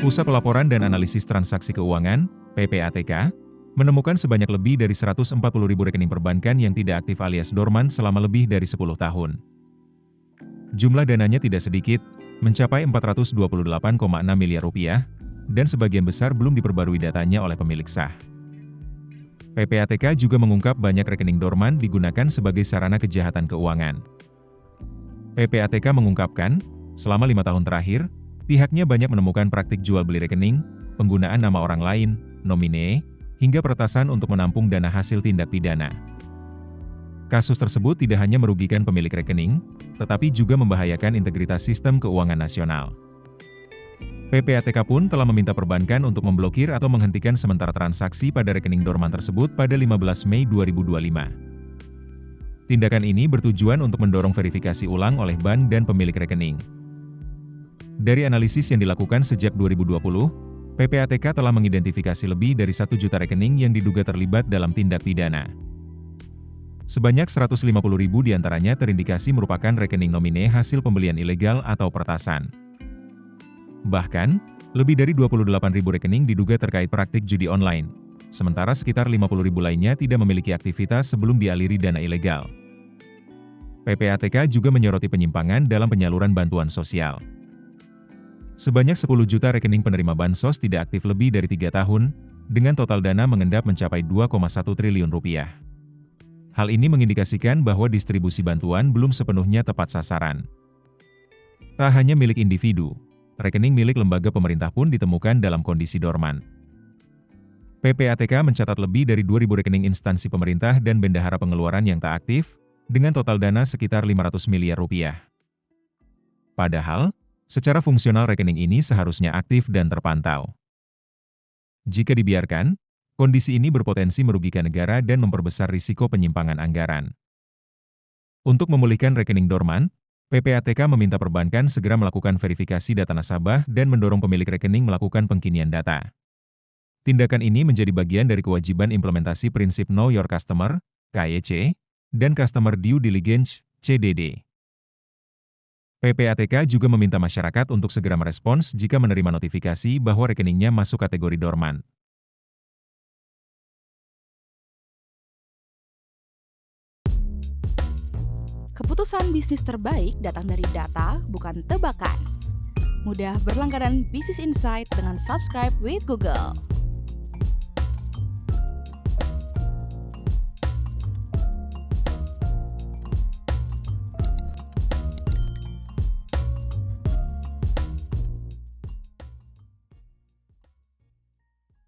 Pusat Pelaporan dan Analisis Transaksi Keuangan, PPATK, menemukan sebanyak lebih dari 140.000 rekening perbankan yang tidak aktif alias dorman selama lebih dari 10 tahun. Jumlah dananya tidak sedikit, mencapai 428,6 miliar rupiah, dan sebagian besar belum diperbarui datanya oleh pemilik sah. PPATK juga mengungkap banyak rekening dorman digunakan sebagai sarana kejahatan keuangan. PPATK mengungkapkan, selama 5 tahun terakhir, pihaknya banyak menemukan praktik jual beli rekening, penggunaan nama orang lain, nomine, hingga peretasan untuk menampung dana hasil tindak pidana. Kasus tersebut tidak hanya merugikan pemilik rekening, tetapi juga membahayakan integritas sistem keuangan nasional. PPATK pun telah meminta perbankan untuk memblokir atau menghentikan sementara transaksi pada rekening dorman tersebut pada 15 Mei 2025. Tindakan ini bertujuan untuk mendorong verifikasi ulang oleh bank dan pemilik rekening. Dari analisis yang dilakukan sejak 2020, PPATK telah mengidentifikasi lebih dari 1 juta rekening yang diduga terlibat dalam tindak pidana. Sebanyak 150.000 diantaranya terindikasi merupakan rekening nomine hasil pembelian ilegal atau peretasan. Bahkan, lebih dari 28.000 rekening diduga terkait praktik judi online, sementara sekitar 50.000 lainnya tidak memiliki aktivitas sebelum dialiri dana ilegal. PPATK juga menyoroti penyimpangan dalam penyaluran bantuan sosial. Sebanyak 10 juta rekening penerima bansos tidak aktif lebih dari 3 tahun, dengan total dana mengendap mencapai 2,1 triliun rupiah. Hal ini mengindikasikan bahwa distribusi bantuan belum sepenuhnya tepat sasaran. Tak hanya milik individu, rekening milik lembaga pemerintah pun ditemukan dalam kondisi dorman. PPATK mencatat lebih dari 2.000 rekening instansi pemerintah dan bendahara pengeluaran yang tak aktif, dengan total dana sekitar 500 miliar rupiah. Padahal, secara fungsional rekening ini seharusnya aktif dan terpantau. Jika dibiarkan, kondisi ini berpotensi merugikan negara dan memperbesar risiko penyimpangan anggaran. Untuk memulihkan rekening dorman, PPATK meminta perbankan segera melakukan verifikasi data nasabah dan mendorong pemilik rekening melakukan pengkinian data. Tindakan ini menjadi bagian dari kewajiban implementasi prinsip Know Your Customer, KYC, dan Customer Due Diligence, CDD. PPATK juga meminta masyarakat untuk segera merespons jika menerima notifikasi bahwa rekeningnya masuk kategori dorman. Keputusan bisnis terbaik datang dari data, bukan tebakan. Mudah berlangganan Business Insight dengan subscribe with Google.